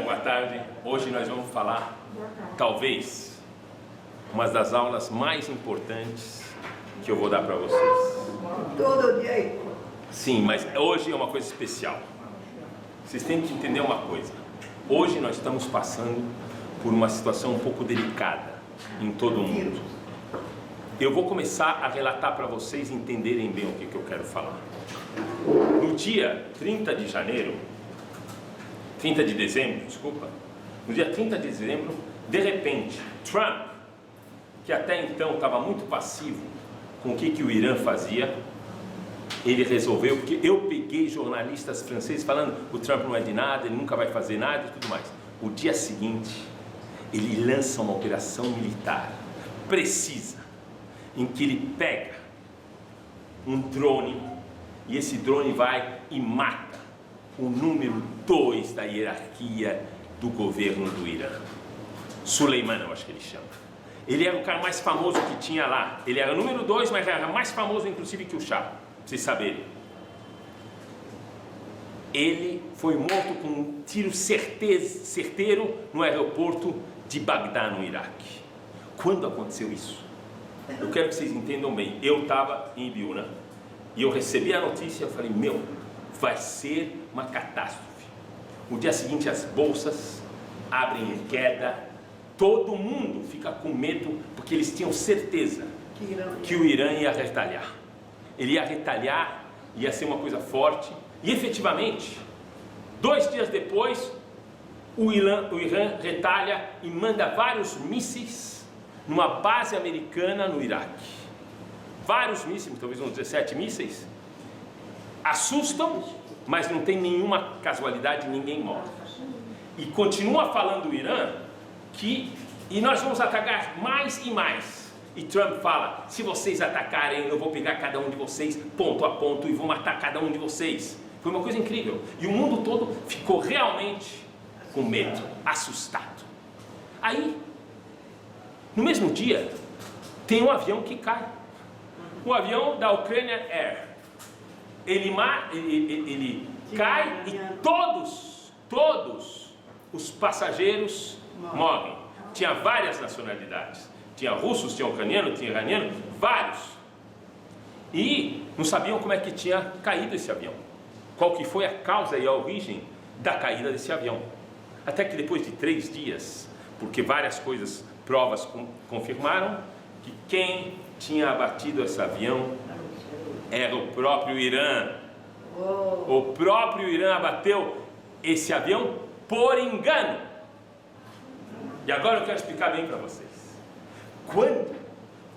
boa tarde. Hoje nós vamos falar, talvez, uma das aulas mais importantes que eu vou dar para vocês. Todo dia. Sim, mas hoje é uma coisa especial. Vocês têm que entender uma coisa. Hoje nós estamos passando por uma situação um pouco delicada em todo o mundo. Eu vou começar a relatar para vocês entenderem bem o que eu quero falar. No dia 30 de dezembro, no dia 30 de dezembro, de repente, Trump, que até então estava muito passivo com o que o Irã fazia, ele resolveu, porque eu peguei jornalistas franceses falando, o Trump não é de nada, ele nunca vai fazer nada e tudo mais. O dia seguinte, ele lança uma operação militar precisa, em que ele pega um drone, e esse drone vai e mata o número 2 da hierarquia do governo do Irã. Suleiman, eu acho que ele chama. Ele era o cara mais famoso que tinha lá. Ele era o número 2, mas era mais famoso inclusive que o Shah, pra vocês saberem. Ele foi morto com um tiro certeiro no aeroporto de Bagdá, no Iraque. Quando aconteceu isso? Eu quero que vocês entendam bem. Eu estava em Ibiúna e eu recebi a notícia e eu falei, vai ser uma catástrofe. No dia seguinte as bolsas abrem em queda, todo mundo fica com medo, porque eles tinham certeza que o Irã ia retalhar. Ele ia retalhar, ia ser uma coisa forte, e efetivamente, 2 dias depois, o Irã retalha e manda vários mísseis numa base americana no Iraque. Vários mísseis, talvez uns 17 mísseis, assustam, mas não tem nenhuma casualidade, ninguém morre. E continua falando o Irã que nós vamos atacar mais e mais. E Trump fala, se vocês atacarem, eu vou pegar cada um de vocês, ponto a ponto, e vou matar cada um de vocês. Foi uma coisa incrível. E o mundo todo ficou realmente com medo, assustado. Aí, no mesmo dia, tem um avião que cai. Um avião da Ukrainian Air. Ele cai e todos os passageiros morrem. Tinha várias nacionalidades. Tinha russos, tinha ucraniano, tinha iraniano, vários. E não sabiam como é que tinha caído esse avião. Qual que foi a causa e a origem da caída desse avião. Até que depois de 3 dias, porque várias provas confirmaram que quem tinha abatido esse avião era o próprio Irã. O próprio Irã abateu esse avião por engano. E agora eu quero explicar bem para vocês. Quando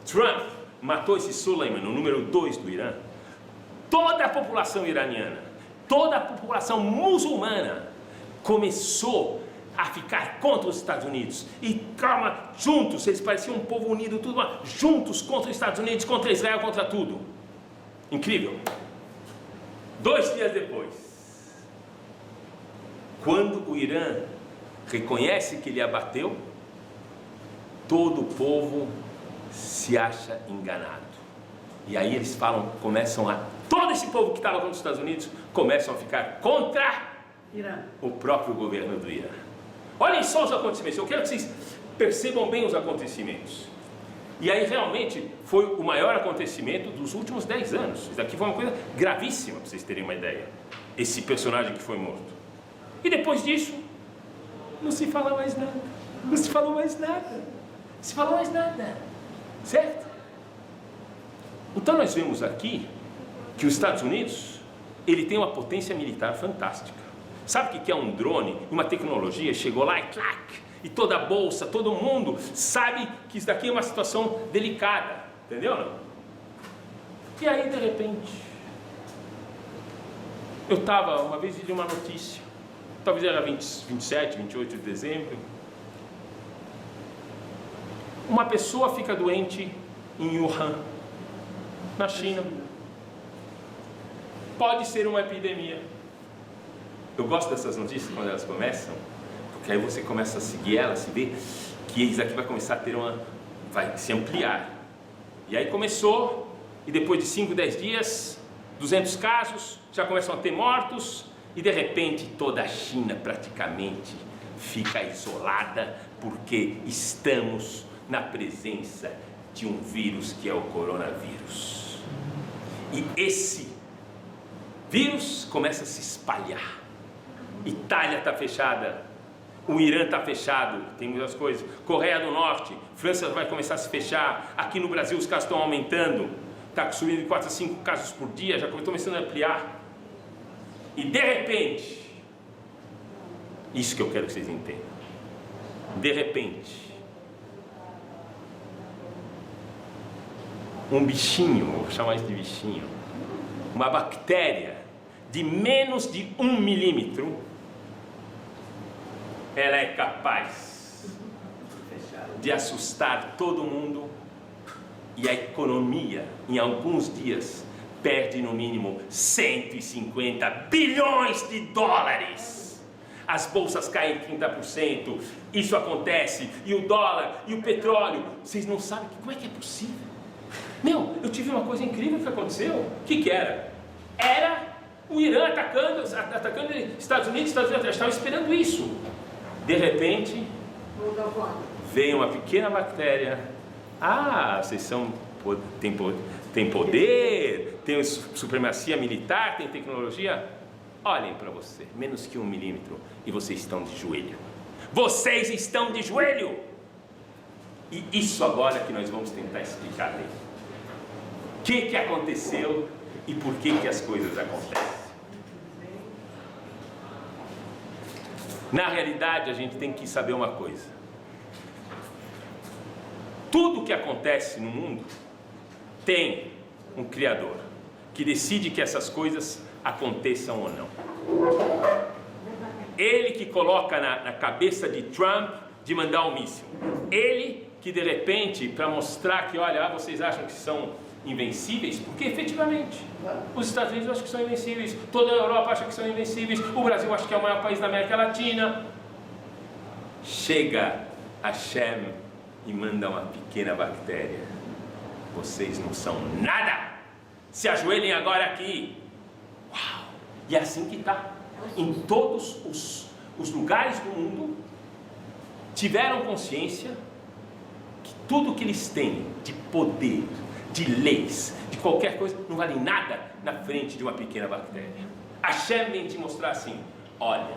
Trump matou esse Suleiman, o número 2 do Irã, toda a população iraniana, toda a população muçulmana começou a ficar contra os Estados Unidos. E calma, juntos, eles pareciam um povo unido, tudo juntos contra os Estados Unidos, contra Israel, contra tudo. Incrível. 2 dias depois, quando o Irã reconhece que ele abateu, todo o povo se acha enganado. E aí eles todo esse povo que estava contra os Estados Unidos, começam a ficar contra o próprio governo do Irã. Olhem só os acontecimentos, eu quero que vocês percebam bem os acontecimentos. E aí realmente foi o maior acontecimento dos últimos 10 anos. Isso aqui foi uma coisa gravíssima, para vocês terem uma ideia. Esse personagem que foi morto. E depois disso, não se fala mais nada. Não se falou mais nada. Não se falou mais nada. Certo? Então nós vemos aqui que os Estados Unidos, ele tem uma potência militar fantástica. Sabe o que é um drone? Uma tecnologia, chegou lá e clac, e toda a bolsa, todo mundo sabe que isso daqui é uma situação delicada, entendeu? Não? E aí de repente, eu estava uma vez de uma notícia, talvez era 27, 28 de dezembro, uma pessoa fica doente em Wuhan, na China. Pode ser uma epidemia. Eu gosto dessas notícias quando elas começam, porque aí você começa a seguir elas, se vê que isso aqui vai começar a ter vai se ampliar. E aí começou, e depois de 5, 10 dias, 200 casos, já começam a ter mortos, e de repente toda a China praticamente fica isolada porque estamos na presença de um vírus que é o coronavírus. E esse vírus começa a se espalhar. Itália está fechada, o Irã está fechado, tem muitas coisas. Coreia do Norte, França vai começar a se fechar. Aqui no Brasil os casos estão aumentando, está subindo de 4 a 5 casos por dia, já estou começando a ampliar. E de repente, isso que eu quero que vocês entendam, de repente, um bichinho, vou chamar isso de bichinho, uma bactéria de menos de 1 milímetro, ela é capaz de assustar todo mundo, e a economia, em alguns dias, perde no mínimo 150 bilhões de dólares. As bolsas caem 30%, isso acontece, e o dólar, e o petróleo, vocês não sabem como é que é possível. Meu, eu tive uma coisa incrível que aconteceu. O que era? Era o Irã atacando os Estados Unidos estavam esperando isso. De repente, veio uma pequena bactéria. Ah, vocês têm poder, tem supremacia militar, tem tecnologia. Olhem para você, menos que 1 milímetro, e vocês estão de joelho. Vocês estão de joelho! E isso agora que nós vamos tentar explicar aí. O que aconteceu e por que as coisas acontecem. Na realidade, a gente tem que saber uma coisa. Tudo que acontece no mundo tem um Criador que decide que essas coisas aconteçam ou não. Ele que coloca na cabeça de Trump de mandar um míssil. Ele que de repente, para mostrar que, olha, vocês acham que são invencíveis, porque efetivamente os Estados Unidos acham que são invencíveis, toda a Europa acha que são invencíveis, o Brasil acha que é o maior país da América Latina. Chega Hashem e manda uma pequena bactéria. Vocês não são nada, se ajoelhem agora aqui. Uau! E é assim que está. Em todos os lugares do mundo tiveram consciência que tudo que eles têm de poder, de leis, de qualquer coisa, não vale nada na frente de uma pequena bactéria. Hashem vem te mostrar assim: olha,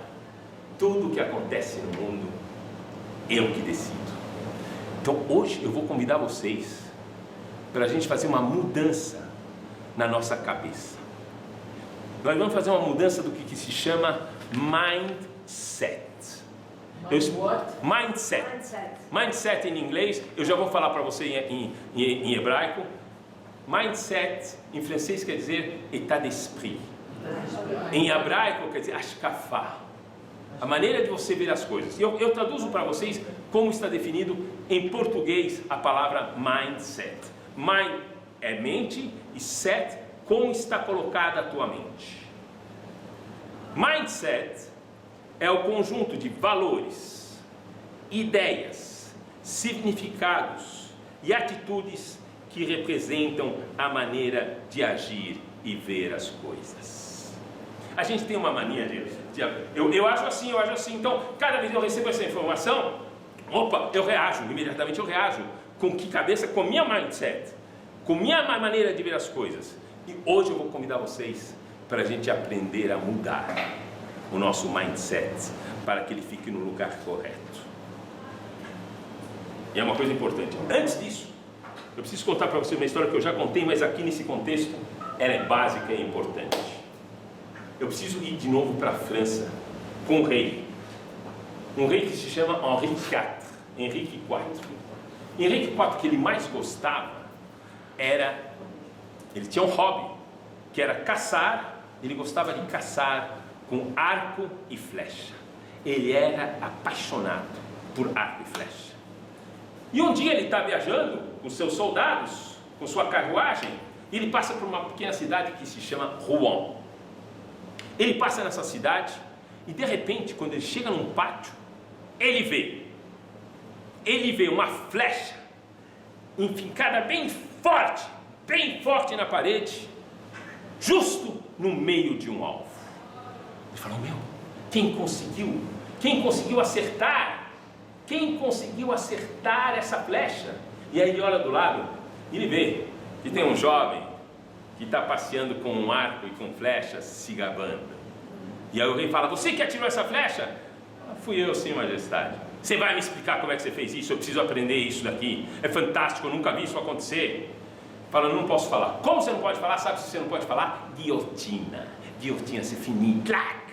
tudo que acontece no mundo, eu que decido. Então hoje eu vou convidar vocês para a gente fazer uma mudança na nossa cabeça. Nós vamos fazer uma mudança do que se chama mindset. Mindset. Mindset em inglês, eu já vou falar para você em hebraico. Mindset em francês quer dizer état d'esprit. Em hebraico quer dizer ashkafá. A maneira de você ver as coisas. Eu traduzo para vocês como está definido em português a palavra mindset. Mind é mente e set, como está colocada a tua mente. Mindset é o conjunto de valores, ideias, significados e atitudes que representam a maneira de agir e ver as coisas. A gente tem uma mania eu acho assim, então cada vez que eu recebo essa informação, eu reajo, imediatamente eu reajo. Com que cabeça? Com minha mindset, com minha maneira de ver as coisas. E hoje eu vou convidar vocês para a gente aprender a mudar o nosso mindset para que ele fique no lugar correto. E é uma coisa importante. Antes disso, eu preciso contar para vocês uma história que eu já contei, mas aqui nesse contexto ela é básica e importante. Eu preciso ir de novo para a França com um rei que se chama Henrique IV. Henrique IV, que ele mais gostava ele tinha um hobby, que era caçar. Ele gostava de caçar com arco e flecha. Ele era apaixonado por arco e flecha. E um dia ele está viajando com seus soldados, com sua carruagem, e ele passa por uma pequena cidade que se chama Rouen. Ele passa nessa cidade e de repente, quando ele chega num pátio, ele vê uma flecha enfincada bem forte na parede, justo no meio de um alvo. Ele falou: quem conseguiu Quem conseguiu acertar? Quem conseguiu acertar essa flecha? E aí ele olha do lado e ele vê que tem um jovem que está passeando com um arco e com flechas, se gabando. E aí o rei fala: você que atirou essa flecha? Fui eu, sim, majestade. Você vai me explicar como é que você fez isso? Eu preciso aprender isso daqui. É fantástico, eu nunca vi isso acontecer. Fala: não posso falar. Como você não pode falar? Sabe se você não pode falar? Guilhotina. Guilhotina, c'est fini. Clac!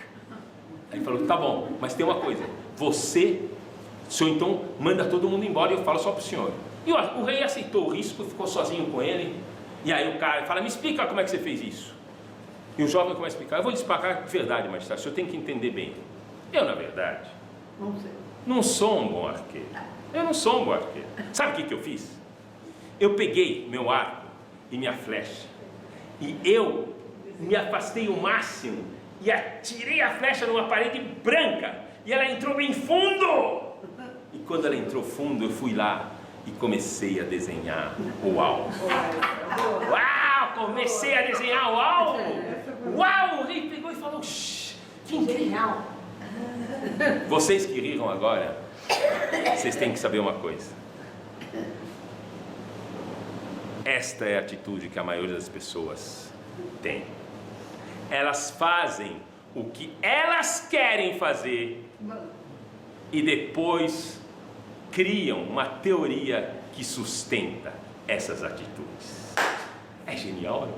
Aí ele falou: tá bom, mas tem uma coisa. O senhor então manda todo mundo embora e eu falo só para o senhor. E o rei aceitou o risco, ficou sozinho com ele. E aí o cara fala: me explica como é que você fez isso. E o jovem começa a explicar: eu vou lhe explicar de verdade, majestade, o senhor tem que entender bem. Eu, na verdade, não sou um bom arqueiro. Eu não sou um bom arqueiro. Sabe o que eu fiz? Eu peguei meu arco e minha flecha e eu me afastei o máximo e atirei a flecha numa parede branca e ela entrou bem fundo. E quando ela entrou fundo, eu fui lá e comecei a desenhar o alvo. Uau! Comecei a desenhar o alvo. Uau! O rei pegou e falou: que incrível! Vocês que riram agora, vocês têm que saber uma coisa. Esta é a atitude que a maioria das pessoas tem. Elas fazem o que elas querem fazer e depois criam uma teoria que sustenta essas atitudes. É genial, não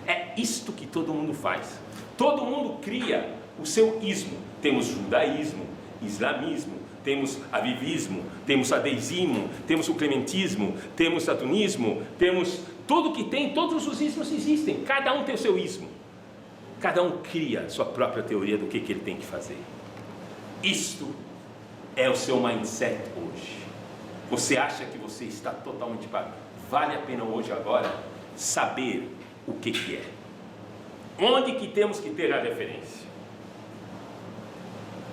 é? É isto que todo mundo faz. Todo mundo cria o seu ismo. Temos judaísmo, islamismo, temos avivismo, temos ateísmo, temos o clementismo, temos satanismo, temos tudo que tem, todos os ismos existem, cada um tem o seu ismo. Cada um cria sua própria teoria do que ele tem que fazer. Isto é o seu mindset hoje. Você acha que você está totalmente pago? Vale a pena hoje, agora, saber o que é. Onde que temos que ter a referência?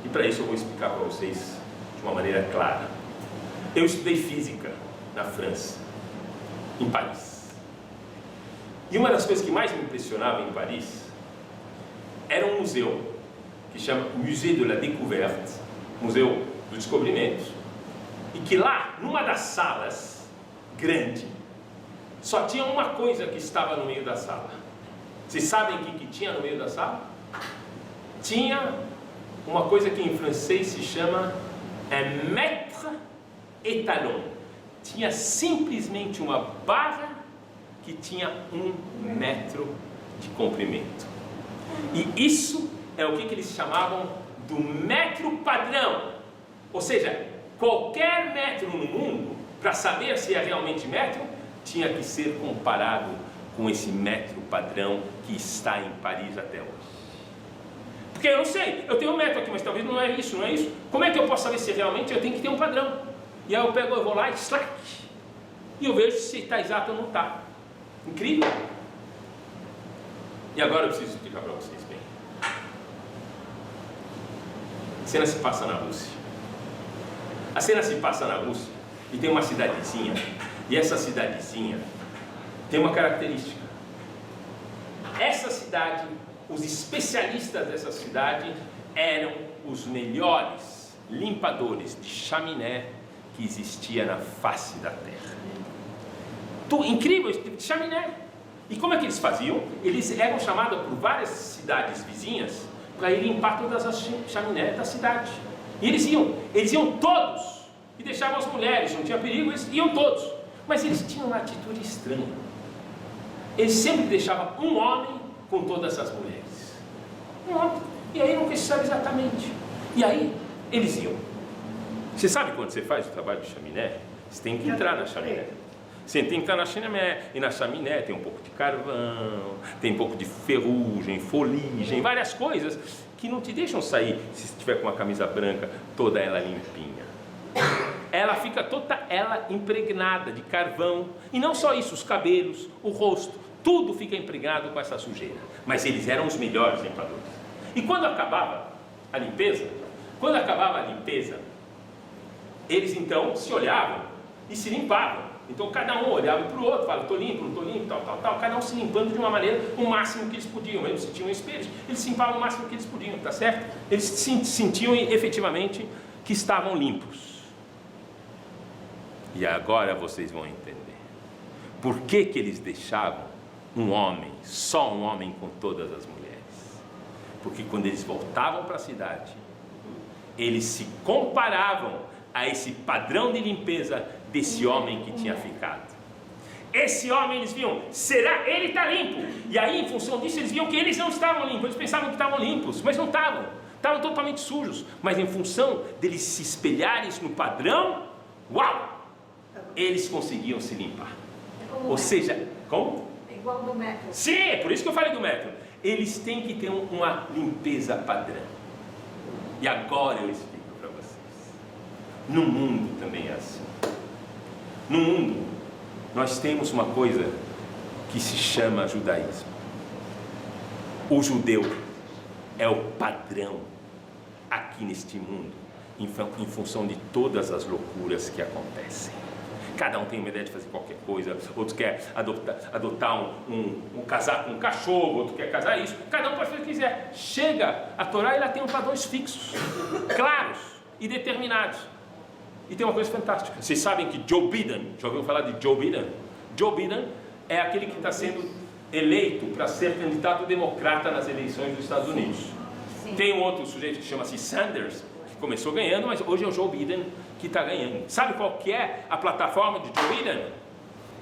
E para isso eu vou explicar para vocês de uma maneira clara. Eu estudei física na França, em Paris. E uma das coisas que mais me impressionava em Paris era um museu que chama Musée de la Découverte, Museu do Descobrimento, e que lá, numa das salas grande, só tinha uma coisa que estava no meio da sala. Vocês sabem o que tinha no meio da sala? Tinha uma coisa que em francês se chama un mètre étalon. Tinha simplesmente uma barra que tinha 1 metro de comprimento. E isso é o que eles chamavam do metro padrão. Ou seja, qualquer metro no mundo, para saber se é realmente metro, tinha que ser comparado com esse metro padrão que está em Paris até hoje. Porque eu não sei, eu tenho um metro aqui, mas talvez não é isso, não é isso. Como é que eu posso saber se realmente eu tenho que ter um padrão? E aí eu vou lá e slack, e eu vejo se está exato ou não está. Incrível. E agora eu preciso explicar para vocês bem. A cena se passa na Rússia. A cena se passa na Rússia e tem uma cidadezinha. E essa cidadezinha tem uma característica. Essa cidade, os especialistas dessa cidade eram os melhores limpadores de chaminé que existia na face da terra. Incrível esse tipo de chaminé. E como é que eles faziam? Eles eram chamados por várias cidades vizinhas para ir limpar todas as chaminés da cidade. E eles iam todos, e deixavam as mulheres, não tinha perigo, eles iam todos. Mas eles tinham uma atitude estranha. Eles sempre deixavam um homem com todas as mulheres. Um homem. E aí não se sabe exatamente. E aí eles iam. Você sabe quando você faz o trabalho de chaminé? Você tem que entrar na chaminé. Você tem que entrar na chaminé, e na chaminé tem um pouco de carvão, tem um pouco de ferrugem, foligem, várias coisas que não te deixam sair se estiver com uma camisa branca, toda ela limpinha. Ela fica toda ela impregnada de carvão, e não só isso, os cabelos, o rosto, tudo fica impregnado com essa sujeira. Mas eles eram os melhores limpadores. E quando acabava a limpeza, eles então se olhavam e se limpavam. Então cada um olhava para o outro, falava, estou limpo, não estou limpo, tal. Cada um se limpando de uma maneira, o máximo que eles podiam. Mesmo se tinham espelhos, eles se limpavam o máximo que eles podiam, tá certo? Eles sentiam efetivamente que estavam limpos. E agora vocês vão entender. Por que que eles deixavam um homem, só um homem com todas as mulheres? Porque quando eles voltavam para a cidade, eles se comparavam a esse padrão de limpeza desse homem que tinha ficado. Esse homem eles viam, será? Ele está limpo. E aí, em função disso, eles viam que eles não estavam limpos. Eles pensavam que estavam limpos, mas não estavam. Estavam totalmente sujos. Mas em função deles se espelharem no padrão, uau! Eles conseguiam se limpar. Ou seja, como? É igual do método. Sim, é por isso que eu falei do método. Eles têm que ter uma limpeza padrão. E agora eu explico para vocês. No mundo também é assim. No mundo, nós temos uma coisa que se chama judaísmo. O judeu é o padrão aqui neste mundo, em função de todas as loucuras que acontecem. Cada um tem uma ideia de fazer qualquer coisa, outro quer adotar casar com um cachorro, outro quer casar isso. Cada um pode fazer o que quiser. Chega, a Torá ela tem padrões fixos, claros e determinados. E tem uma coisa fantástica. Vocês sabem que Joe Biden, já ouviu falar de Joe Biden? Joe Biden é aquele que está sendo eleito para ser candidato democrata nas eleições dos Estados Unidos. Sim. Tem um outro sujeito que chama-se Sanders, que começou ganhando, mas hoje é o Joe Biden que está ganhando. Sabe qual que é a plataforma de Joe Biden?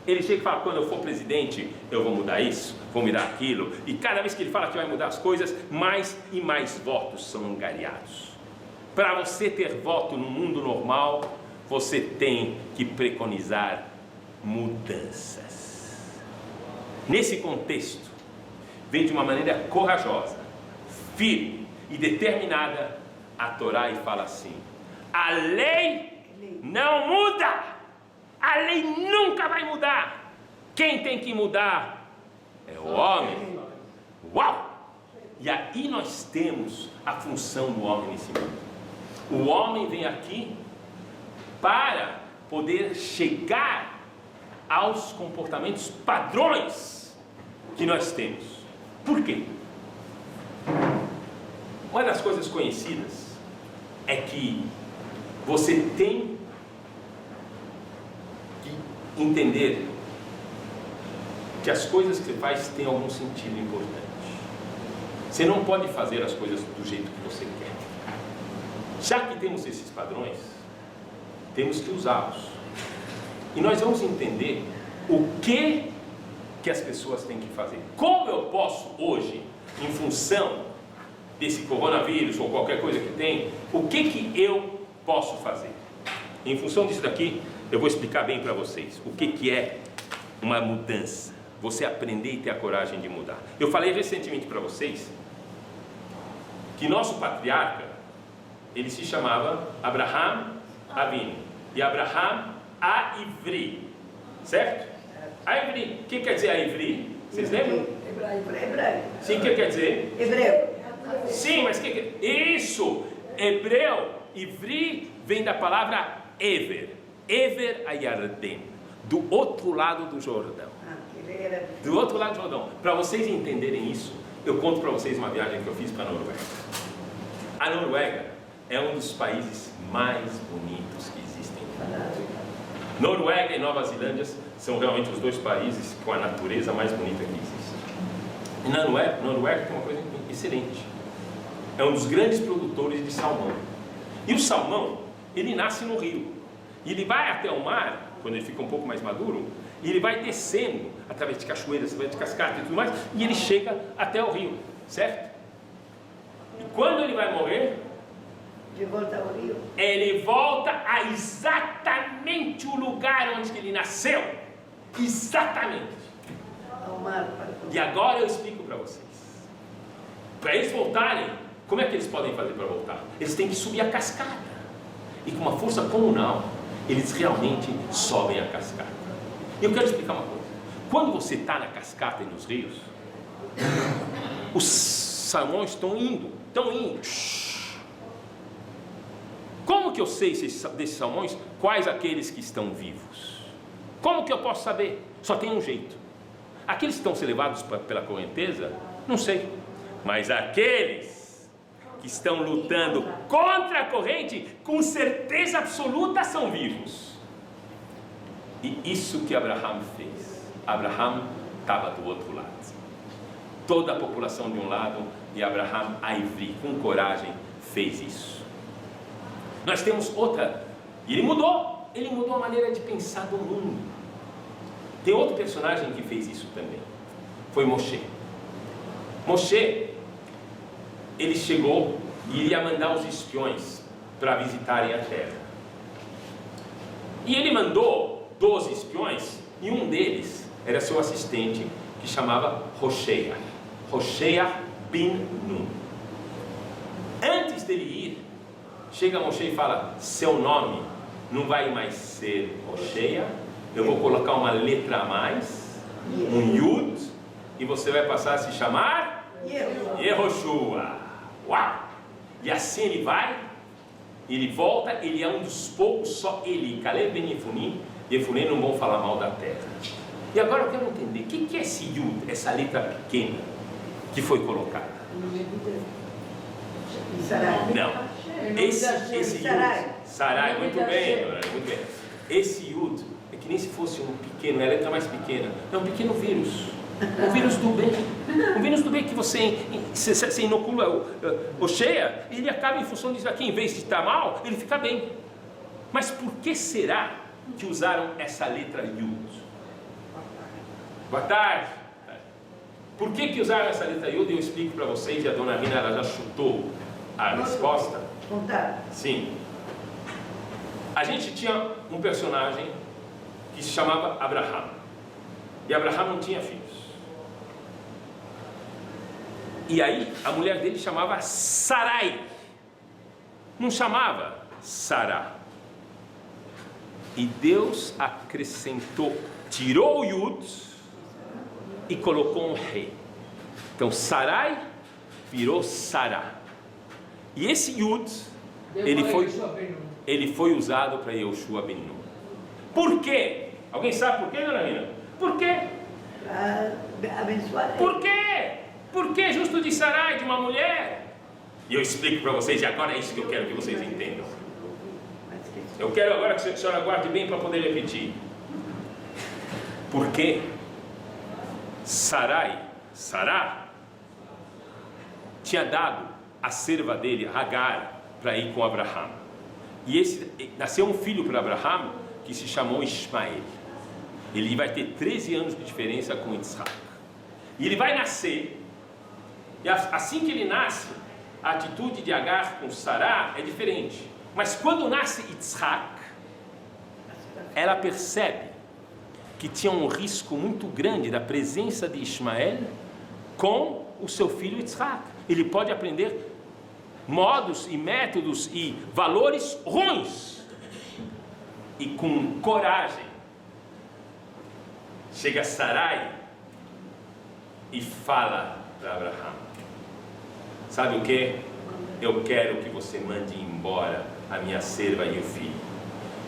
Ele chega e fala, quando eu for presidente, eu vou mudar isso, vou mudar aquilo. E cada vez que ele fala que vai mudar as coisas, mais e mais votos são angariados. Para você ter voto no mundo normal, você tem que preconizar mudanças. Nesse contexto, vem de uma maneira corajosa, firme e determinada a Torá e fala assim: a lei não muda, a lei nunca vai mudar. Quem tem que mudar é o homem. Uau! E aí nós temos a função do homem nesse mundo. O homem vem aqui para poder chegar aos comportamentos padrões que nós temos. Por quê? Uma das coisas conhecidas é que você tem que entender que as coisas que você faz têm algum sentido importante. Você não pode fazer as coisas do jeito que você quer. Já que temos esses padrões, temos que usá-los. E nós vamos entender o que as pessoas têm que fazer. Como eu posso hoje, em função desse coronavírus ou qualquer coisa que tem, o que eu posso fazer? Em função disso daqui, eu vou explicar bem para vocês o que é uma mudança. Você aprender e ter a coragem de mudar. Eu falei recentemente para vocês que nosso patriarca, ele se chamava Abraham Avinu. E Abraham Aivri, certo? Aivri, o que quer dizer Aivri? Vocês lembram? Hebreu. Sim, o que quer dizer? Hebreu. Sim, mas o que isso? Hebreu, Ivri, vem da palavra Ever. Ever Ayarden, do outro lado do Jordão. Do outro lado do Jordão. Para vocês entenderem isso, eu conto para vocês uma viagem que eu fiz para a Noruega. A Noruega é um dos países mais bonitos que existem. Noruega e Nova Zelândia são realmente os dois países com a natureza mais bonita que existe. E na Noruega tem uma coisa excelente. É um dos grandes produtores de salmão. E o salmão, ele nasce no rio. E ele vai até o mar, quando ele fica um pouco mais maduro, e ele vai descendo através de cachoeiras, através de cascatas e tudo mais, e ele chega até o rio, certo? E quando ele vai morrer, De volta ao rio. ele volta a exatamente o lugar onde ele nasceu. Exatamente. Ao mar. E agora eu explico para vocês. Para eles voltarem, como é que eles podem fazer para voltar? Eles têm que subir a cascata. E com uma força comunal, eles realmente sobem a cascata. E eu quero explicar uma coisa. Quando você está na cascata e nos rios, os salmões estão indo. Como como que eu sei desses salmões quais aqueles que estão vivos? Como que eu posso saber? Só tem um jeito. Aqueles que estão sendo levados pela correnteza, não sei. Mas aqueles que estão lutando contra a corrente, com certeza absoluta são vivos. E isso que Abraham fez. Abraham estava do outro lado. Toda a população de um lado, e Abraham, Aivri, com coragem, fez isso. Nós temos outra, e ele mudou a maneira de pensar do mundo. Tem outro personagem que fez isso também, foi Moshe. Moshe, ele chegou e iria mandar os espiões para visitarem a terra. E ele mandou 12 espiões, e um deles era seu assistente, que chamava Hoshea bin Nun. Antes dele ir, chega Moshe e fala: seu nome não vai mais ser Hoshea, eu vou colocar uma letra a mais, um Yud, e você vai passar a se chamar Yehoshua. Uau! E assim ele vai, ele volta, ele é um dos poucos, só ele e Caleb ben Yefune não vão falar mal da terra. E agora eu quero entender, o que é esse Yud, essa letra pequena que foi colocada? Não, esse Yud, Sarai, muito bem, muito bem. Esse Yud é que nem se fosse um pequeno, é a letra mais pequena, é um pequeno vírus, um vírus do bem, um vírus do bem que você inocula o cheia, e ele acaba em função disso aqui, em vez de estar mal, ele fica bem. Mas por que será que usaram essa letra Yud? Boa tarde. Por que usaram essa letra Yud? Eu explico para vocês, e a dona Rina ela já chutou a resposta. Sim. A gente tinha um personagem que se chamava Abraham. E Abraham não tinha filhos. E aí a mulher dele chamava Sarai. Não chamava Sará. E Deus acrescentou, tirou o Yud e colocou um rei. Então Sarai virou Sará. E esse Yud, ele foi usado para Yehoshua ben Nun. Por quê? Alguém sabe por quê, dona Rina? Por quê? Para abençoar. Por quê? Por que justo de Sarai, de uma mulher? E eu explico para vocês, e agora é isso que eu quero que vocês entendam. Eu quero agora que a senhora guarde bem para poder repetir. Porque Sará, tinha dado a serva dele, Hagar, para ir com Abraham. E nasceu um filho para Abraham que se chamou Ismael. Ele vai ter 13 anos de diferença com Yitzhak. E ele vai nascer, e assim que ele nasce, a atitude de Hagar com Sará é diferente. Mas quando nasce Yitzhak, ela percebe que tinha um risco muito grande da presença de Ismael com o seu filho Yitzhak. Ele pode aprender modos e métodos e valores ruins. E com coragem, chega Sarai e fala para Abraham: sabe o que? Eu quero que você mande embora a minha serva e o filho.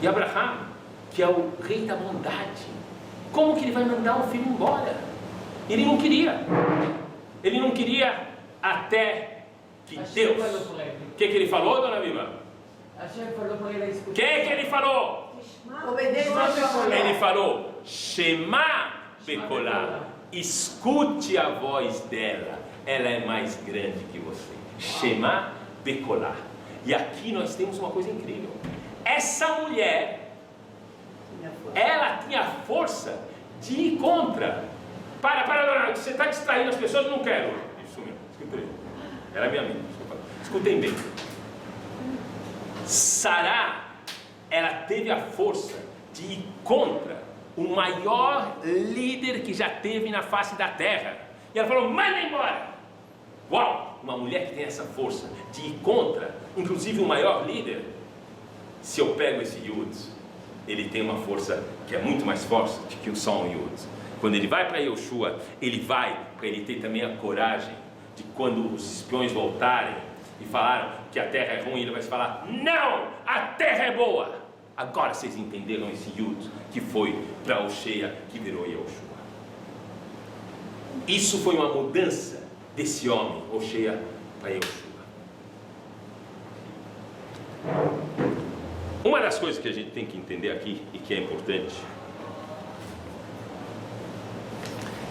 E Abraham, que é o rei da bondade, como que ele vai mandar o filho embora? Ele não queria. Ele não queria até que Deus... O que ele falou, dona Viva? O que ele falou? Ele falou: Shema Bekolá, escute a voz dela, ela é mais grande que você. Shema Bekolá. E aqui nós temos uma coisa incrível. Essa mulher, ela tinha força de ir contra. Para, você está distraindo as pessoas, não quero. Isso mesmo, escutei. Ela é minha amiga, escutem bem. Sará, ela teve a força de ir contra o maior líder que já teve na face da terra. E ela falou: manda embora. Uau, uma mulher que tem essa força de ir contra, inclusive o maior líder. Se eu pego esse Yud, ele tem uma força que é muito mais forte do que só um Yud. Quando ele vai para Yehoshua, ele vai para ele ter também a coragem de, quando os espiões voltarem, e falaram que a terra é ruim, ele vai falar: não, a terra é boa. Agora vocês entenderam esse Yud, que foi para Oshea, que virou Yehoshua. Isso foi uma mudança desse homem, Oshea, para Yehoshua. Uma das coisas que a gente tem que entender aqui, e que é importante,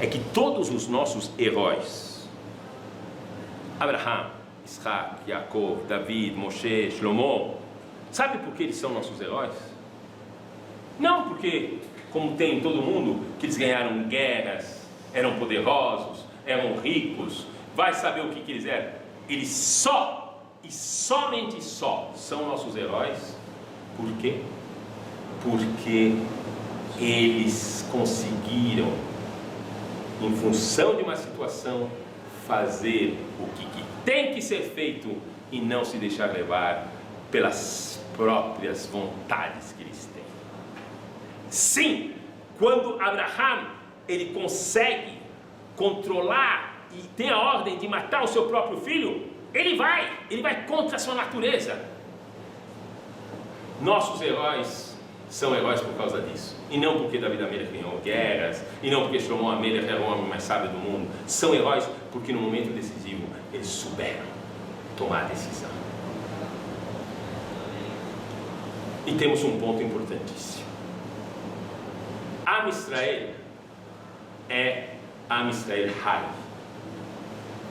é que todos os nossos heróis, Abraham, Isaac, Jacob, David, Moshe, Shlomo, sabe por que eles são nossos heróis? Não porque, como tem em todo mundo, que eles ganharam guerras, eram poderosos, eram ricos, vai saber o que eles eram. Eles só, e somente só, são nossos heróis. Por quê? Porque eles conseguiram, em função de uma situação, fazer o que tem que ser feito e não se deixar levar pelas próprias vontades que eles têm. Sim, quando Abraham ele consegue controlar e tem a ordem de matar o seu próprio filho, ele vai contra a sua natureza. Nossos heróis são heróis por causa disso, e não porque David Amelech ganhou guerras, e não porque Shlomo Amelech era o homem mais sábio do mundo. São heróis porque no momento decisivo eles souberam tomar a decisão. E temos um ponto importantíssimo. Am Israel é Am Israel Hai.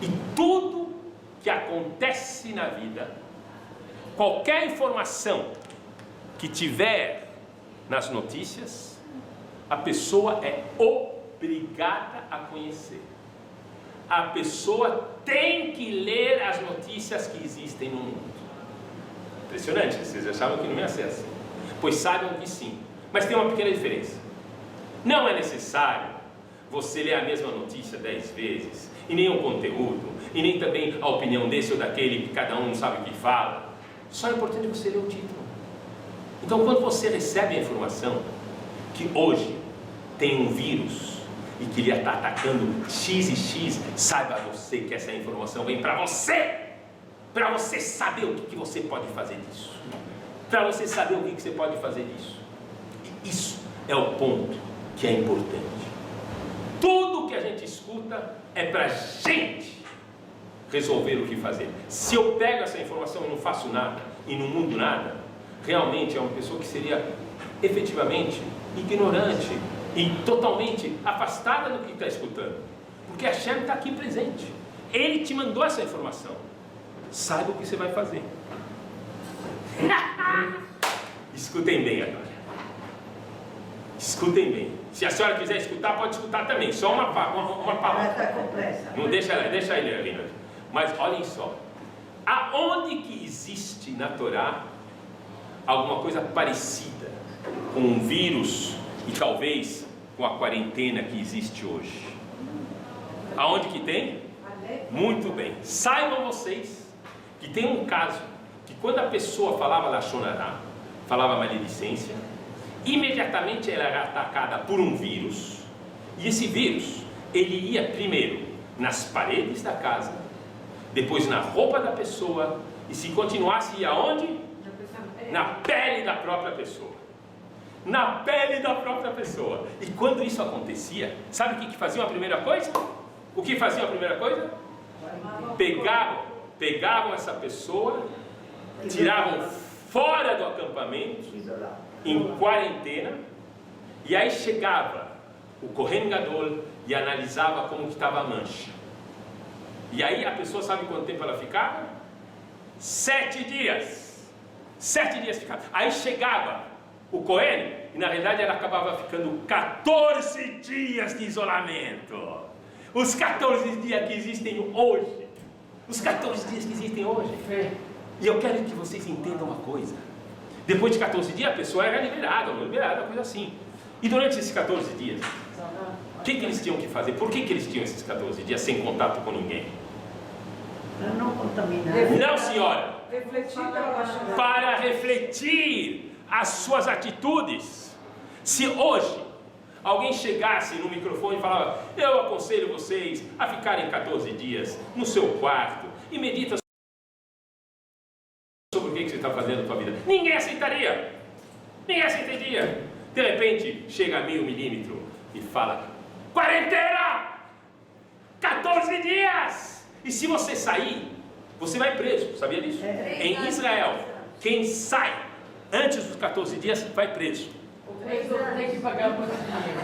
E tudo que acontece na vida, qualquer informação que tiver nas notícias, a pessoa é obrigada a conhecer. A pessoa tem que ler as notícias que existem no mundo. Impressionante, vocês achavam que não ia ser assim. Pois saibam que sim. Mas tem uma pequena diferença. Não é necessário você ler a mesma notícia 10 vezes, e nem o conteúdo, e nem também a opinião desse ou daquele, que cada um não sabe o que fala. Só é importante você ler o título. Então, quando você recebe a informação que hoje tem um vírus e que ele está atacando X e X, saiba você que essa informação vem para você saber o que você pode fazer disso, para você saber o que você pode fazer disso. E isso é o ponto que é importante. Tudo que a gente escuta é para a gente resolver o que fazer. Se eu pego essa informação e não faço nada, e não mudo nada, realmente é uma pessoa que seria efetivamente ignorante e totalmente afastada do que está escutando, porque a Hashem está aqui presente. Ele te mandou essa informação. Saiba o que você vai fazer. Escutem bem agora. Escutem bem. Se a senhora quiser escutar, pode escutar também. Só uma palavra. Não deixa ele ali. Mas olhem só. Aonde que existe na Torá alguma coisa parecida com um vírus e talvez com a quarentena que existe hoje? Aonde que tem? Muito bem. Saibam vocês que tem um caso que quando a pessoa falava Lashon Hará, falava maledicência, imediatamente ela era atacada por um vírus, e esse vírus ele ia primeiro nas paredes da casa, depois na roupa da pessoa, e se continuasse ia aonde? Na pele da própria pessoa. Na pele da própria pessoa. E quando isso acontecia, sabe o que faziam a primeira coisa? O que faziam a primeira coisa? Pegavam essa pessoa, tiravam fora do acampamento, em quarentena, e aí chegava o Kohen Gadol e analisava como que estava a mancha. E aí a pessoa sabe quanto tempo ela ficava? 7 dias. 7 dias ficava. Aí chegava o Kohen, e na realidade ela acabava ficando 14 dias de isolamento. Os 14 dias que existem hoje. Os 14 dias que existem hoje. E eu quero que vocês entendam uma coisa. Depois de 14 dias a pessoa era liberada, uma coisa assim. E durante esses 14 dias, o que eles tinham que fazer? Por que eles tinham esses 14 dias sem contato com ninguém? Para não contaminar. Não, senhora. Para refletir as suas atitudes. Se hoje alguém chegasse no microfone e falava: eu aconselho vocês a ficarem 14 dias no seu quarto e medita aceitaria. Ninguém aceitaria. De repente, chega a 1000 milímetros e fala: quarentena! 14 dias! E se você sair, você vai preso. Sabia disso? Em Israel, quem sai antes dos 14 dias vai preso. O preso tem que pagar muito dinheiro.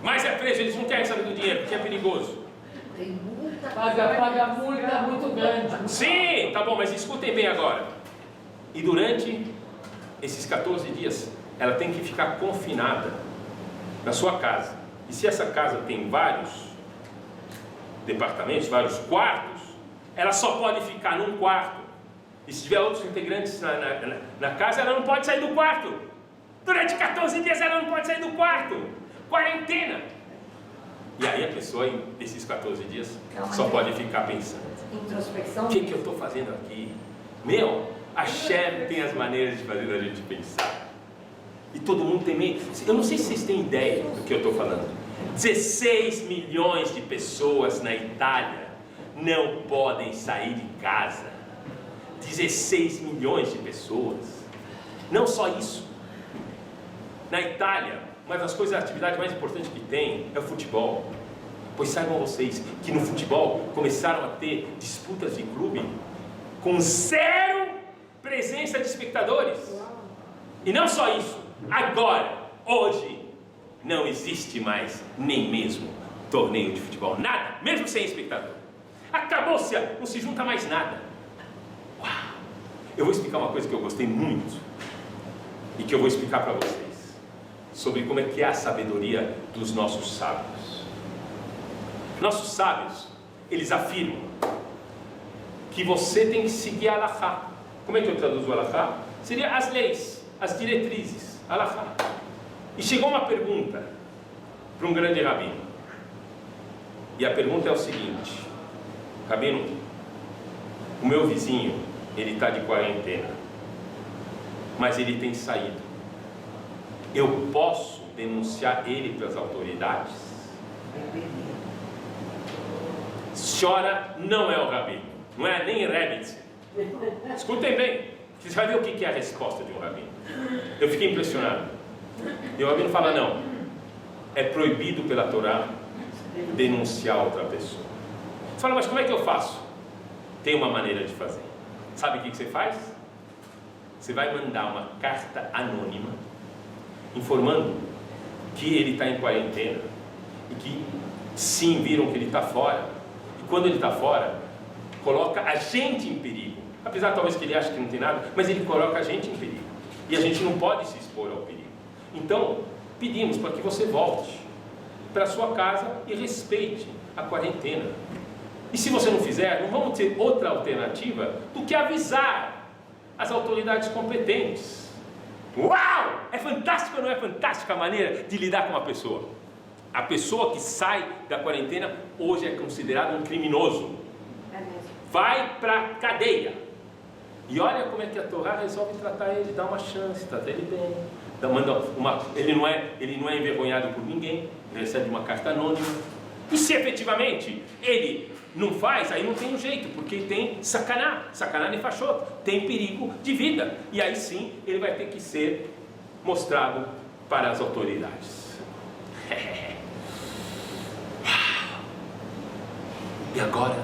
Mas é preso, eles não querem saber do dinheiro, porque é perigoso. Tem multa. Paga multa muito grande. Sim, tá bom, mas escutem bem agora. E durante esses 14 dias, ela tem que ficar confinada na sua casa. E se essa casa tem vários departamentos, vários quartos, ela só pode ficar num quarto. E se tiver outros integrantes na casa, ela não pode sair do quarto. Durante 14 dias ela não pode sair do quarto. Quarentena. E aí a pessoa, nesses 14 dias, só pode ficar pensando: Introspecção. o que eu estou fazendo aqui? Meu, a Shem tem as maneiras de fazer a gente pensar. E todo mundo tem medo. Eu não sei se vocês têm ideia do que eu estou falando. 16 milhões de pessoas na Itália não podem sair de casa. 16 milhões de pessoas. Não só isso. Na Itália, uma das coisas, a atividade mais importante que tem é o futebol. Pois saibam vocês que no futebol começaram a ter disputas de clube com 0 presença de espectadores. E não só isso, agora, hoje, não existe mais nem mesmo torneio de futebol, nada, mesmo sem espectador. Acabou-se, não se junta mais nada. Uau! Eu vou explicar uma coisa que eu gostei muito e que eu vou explicar para vocês sobre como é que é a sabedoria dos nossos sábios. Nossos sábios, eles afirmam que você tem que seguir a Halachá. Como é que eu traduzo a Halachá? Seria as leis, as diretrizes, a Halachá. E chegou uma pergunta para um grande rabino. E a pergunta é o seguinte: rabino, o meu vizinho, ele está de quarentena, mas ele tem saído. Eu posso denunciar ele para as autoridades? Senhora, não é o rabino, não é nem Rebbe. Escutem bem, vocês vão ver o que é a resposta de um rabino. Eu fiquei impressionado. E o rabino fala: não, é proibido pela Torá denunciar outra pessoa. Você fala: mas como é que eu faço? Tem uma maneira de fazer. Sabe o que você faz? Você vai mandar uma carta anônima informando que ele está em quarentena e que sim, viram que ele está fora. E quando ele está fora, coloca a gente em perigo. Apesar talvez que ele ache que não tem nada, mas ele coloca a gente em perigo. E a gente não pode se expor ao perigo. Então, pedimos para que você volte para a sua casa e respeite a quarentena. E se você não fizer, não vamos ter outra alternativa do que avisar as autoridades competentes. Uau! É fantástico ou não é fantástica a maneira de lidar com uma pessoa? A pessoa que sai da quarentena hoje é considerada um criminoso. Vai para a cadeia. E olha como é que a Torá resolve tratar ele, dá uma chance, trata ele bem. Ele não é envergonhado por ninguém, ele recebe uma carta anônima. E se efetivamente ele não faz, aí não tem um jeito, porque tem sacaná nefashot, tem perigo de vida. E aí sim ele vai ter que ser mostrado para as autoridades. E agora,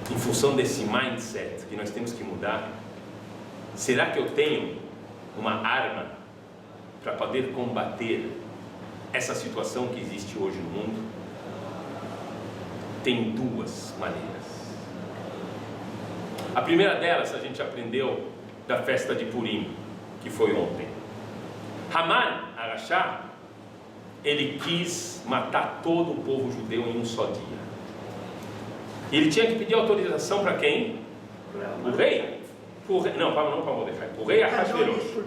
em função desse mindset que nós temos que mudar, será que eu tenho uma arma para poder combater essa situação que existe hoje no mundo? Tem 2 maneiras. A primeira delas a gente aprendeu da festa de Purim, que foi ontem. Haman, Arashá, ele quis matar todo o povo judeu em um só dia. Ele tinha que pedir autorização para quem? O rei? Não para Mordecai, para o rei Ahasverosh.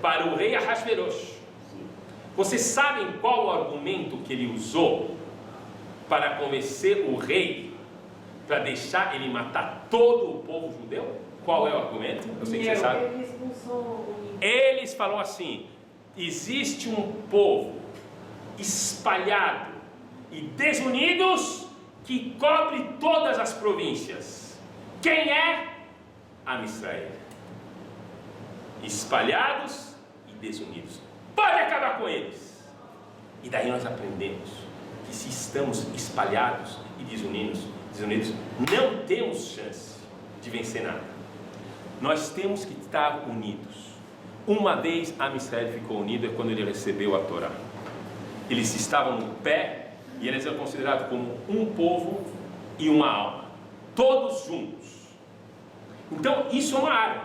Para o rei Ahasverosh. Vocês sabem qual o argumento que ele usou para convencer o rei para deixar ele matar todo o povo judeu? Qual é o argumento? Eu sei que vocês sabem. Eles falaram assim: existe um povo espalhado e desunidos que cobre todas as províncias. Quem é? Am Israel. espalhados e desunidos. Pode acabar com eles. E daí nós aprendemos que se estamos espalhados e desunidos, não temos chance de vencer nada. Nós temos que estar unidos. Uma vez a Israel ficou unido é quando ele recebeu a Torá. Eles estavam no pé e eles eram considerados como um povo e uma alma, todos juntos. Então isso é uma arma,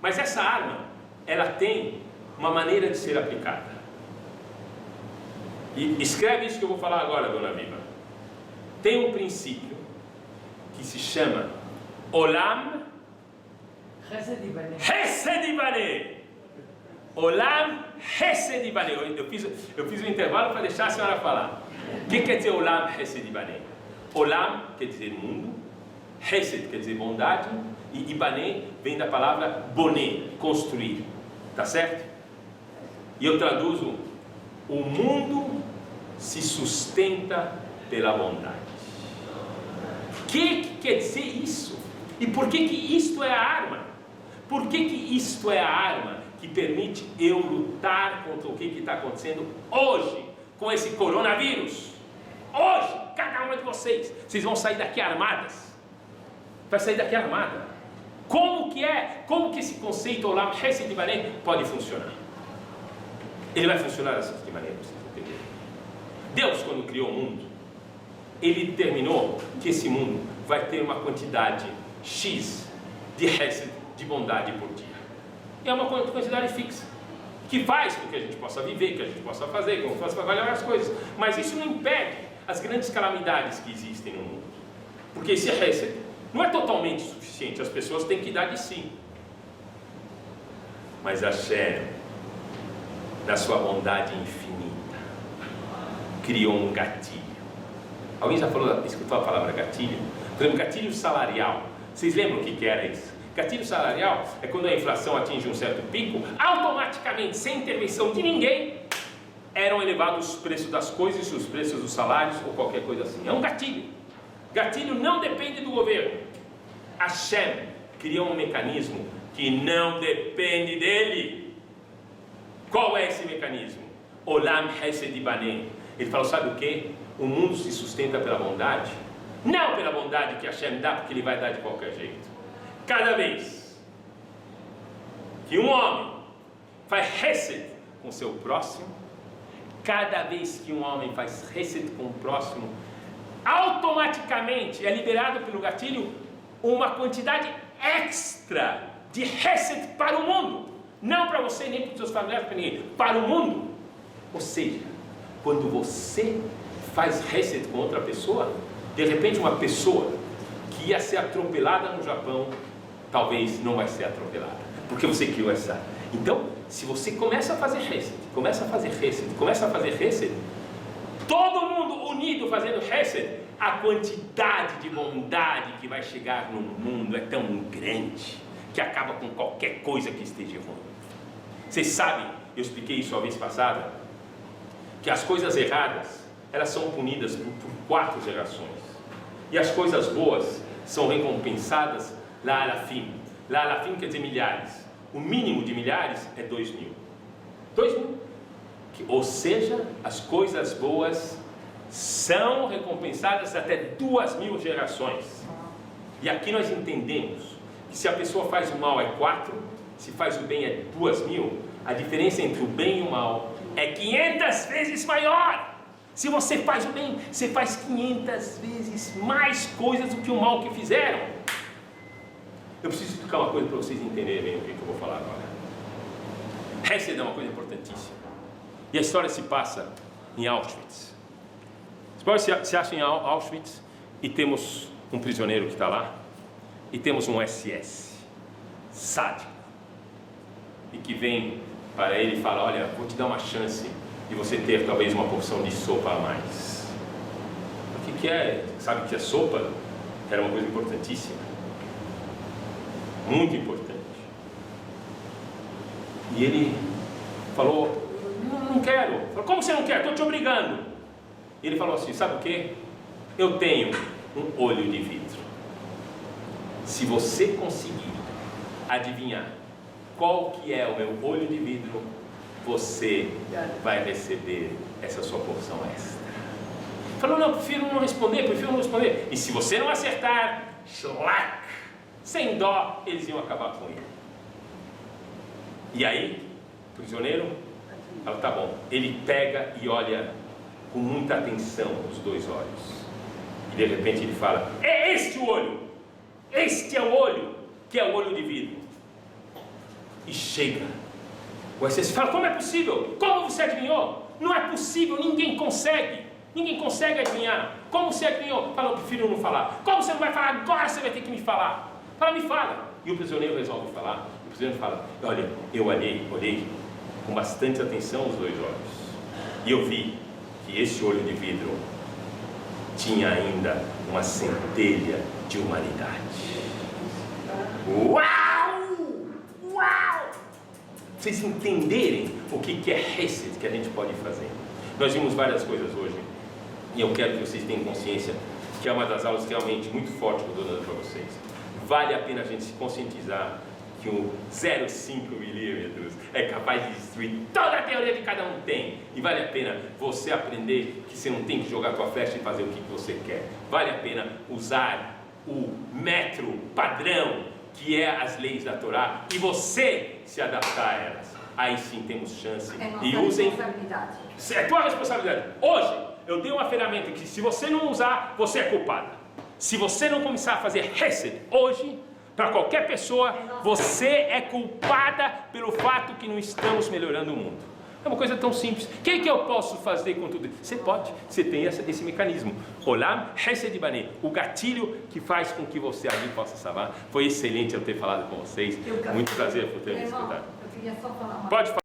mas essa arma ela tem uma maneira de ser aplicada. E escreve isso que eu vou falar agora, dona Viva. Tem um princípio que se chama Olam Chesed Ibaneh. Chesed Ibaneh. Olam Chesed Ibaneh. Eu fiz um intervalo para deixar a senhora falar. O que quer dizer Olam Chesed Ibaneh? Olam quer dizer mundo, Chesed quer dizer bondade, e Ibaneh vem da palavra boné, construir. Tá certo? E eu traduzo: o mundo se sustenta pela bondade. O que quer dizer isso? E por que isto é a arma? Por que isto é a arma que permite eu lutar contra o que está acontecendo hoje com esse coronavírus? Hoje, cada uma de vocês vão sair daqui armadas. Vai sair daqui armada. Como que esse conceito Olam Chesed Ibaneh pode funcionar? Ele vai funcionar da seguinte maneira, vocês entenderem. Deus, quando criou o mundo, ele determinou que esse mundo vai ter uma quantidade X de Chesed, de bondade por dia. E é uma quantidade fixa, que faz com que a gente possa viver, que a gente possa fazer, que a gente possa fazer várias coisas. Mas isso não impede as grandes calamidades que existem no mundo. Porque esse Chesed não é totalmente suficiente, as pessoas têm que dar de si. Mas Hashem, na sua bondade infinita, criou um gatilho. Alguém já escutou a palavra gatilho? Por exemplo, gatilho salarial. Vocês lembram o que era isso? Gatilho salarial é quando a inflação atinge um certo pico, automaticamente, sem intervenção de ninguém, eram elevados os preços das coisas, os preços dos salários ou qualquer coisa assim. É um gatilho. Gatilho não depende do governo. Hashem criou um mecanismo que não depende dele. Qual é esse mecanismo? Olam Chesed Ibaneh. Ele falou, sabe o que? O mundo se sustenta pela bondade. Não pela bondade que Hashem dá, porque ele vai dar de qualquer jeito. Cada vez que um homem faz Chesed com seu próximo, cada vez que um homem faz Chesed com o próximo, automaticamente é liberado pelo gatilho uma quantidade extra de Chesed para o mundo. Não para você, nem para os seus familiares, para ninguém. Para o mundo. Ou seja, quando você faz Chesed com outra pessoa, de repente uma pessoa que ia ser atropelada no Japão, talvez não vai ser atropelada. Porque você criou essa... Então, se você começa a fazer Chesed, todo mundo unido fazendo Chesed, a quantidade de bondade que vai chegar no mundo é tão grande que acaba com qualquer coisa que esteja ruim. Vocês sabem, eu expliquei isso a vez passada, que as coisas erradas, elas são punidas por 4 gerações. E as coisas boas são recompensadas lá alafim. Lá alafim quer dizer milhares. O mínimo de milhares é 2.000. 2.000. Ou seja, as coisas boas são recompensadas até 2.000 gerações. E aqui nós entendemos que se a pessoa faz o mal é 4, se faz o bem é 2.000, a diferença entre o bem e o mal é 500 vezes maior. Se você faz o bem, você faz 500 vezes mais coisas do que o mal que fizeram. Eu preciso explicar uma coisa para vocês entenderem bem o que eu vou falar agora. Chesed é uma coisa importantíssima. E a história se passa em Auschwitz. Você se acha em Auschwitz e temos um prisioneiro que está lá, e temos um SS sádico, e que vem para ele e fala, olha, vou te dar uma chance de você ter talvez uma porção de sopa a mais. O que é? Sabe que a sopa era uma coisa importantíssima, muito importante. E ele falou, não quero. Falou, como você não quer? Estou te obrigando. E ele falou assim, sabe o que? Eu tenho um olho de vidro. Se você conseguir adivinhar qual que é o meu olho de vidro, você vai receber essa sua porção extra. Falou, não, prefiro não responder. E se você não acertar, shlack, sem dó, eles iam acabar com ele. E aí, o prisioneiro fala, tá bom. Ele pega e olha com muita atenção os dois olhos. E de repente ele fala, é este o olho! Este é o olho, que é o olho de vidro. E chega. O exército fala, como é possível? Como você adivinhou? Não é possível, ninguém consegue adivinhar. Como você adivinhou? Fala, eu prefiro não falar. Como você não vai falar? Agora você vai ter que me falar. Fala, me fala. E o prisioneiro resolve falar. O prisioneiro fala, olha, eu olhei com bastante atenção os dois olhos. E eu vi que esse olho de vidro tinha ainda uma centelha de humanidade. Uau! Uau! Vocês entenderem o que é Hesed que a gente pode fazer. Nós vimos várias coisas hoje. E eu quero que vocês tenham consciência que é uma das aulas realmente muito forte que eu estou dando para vocês. Vale a pena a gente se conscientizar que o 0,5 milímetros é capaz de destruir toda a teoria que cada um tem. E vale a pena você aprender que você não tem que jogar a tua flecha e fazer o que você quer. Vale a pena usar o metro padrão, que é as leis da Torá, e você se adaptar a elas. Aí sim temos chance. E usem. É tua responsabilidade. Hoje eu dei uma ferramenta que, se você não usar, você é culpada. Se você não começar a fazer Hesed hoje, para qualquer pessoa, você é culpada pelo fato que não estamos melhorando o mundo. É uma coisa tão simples. O que eu posso fazer com tudo isso? Você pode, você tem esse mecanismo. Olam Hesed Baneh, o gatilho que faz com que você ali possa salvar. Foi excelente eu ter falado com vocês. Muito prazer por ter me escutado. Eu queria só falar uma Pode falar.